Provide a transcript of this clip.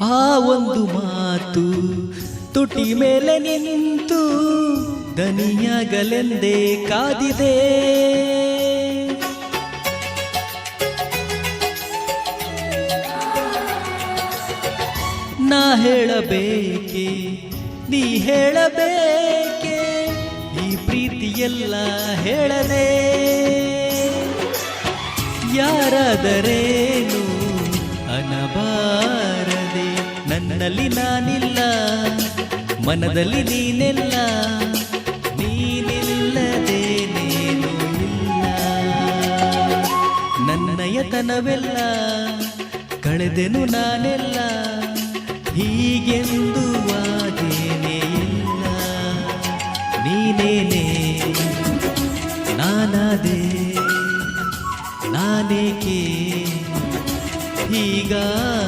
ಆ ಒಂದು ಮಾತು ತುಟಿ ಮೇಲೆ ನಿಂತು ದನಿಯಾಗಲೆಂದೇ ಕಾದಿದೆ. ನಾ ಹೇಳಬೇಕೆ ನೀ ಹೇಳಬೇಕೆ ಈ ಪ್ರೀತಿಯೆಲ್ಲ ಹೇಳದೆ. ಯಾರಾದರೇನು ಅನಬಾರದೆ, ನನ್ನಲ್ಲಿ ನಾನಿಲ್ಲ ಮನದಲ್ಲಿ ನೀನೆಲ್ಲ, ನೀನಿಲ್ಲದೇನೇನೂ ಇಲ್ಲ. ನನ್ನಯತನವೆಲ್ಲ ಕಳೆದೆನು ನಾನೆಲ್ಲ, ಹೀಗೆಂದು ಆಗೇನೇ ಇಲ್ಲ. ನೀನೇನೇ ನಾನಾದೆ, ನಾನೇಕೆ ಹೀಗ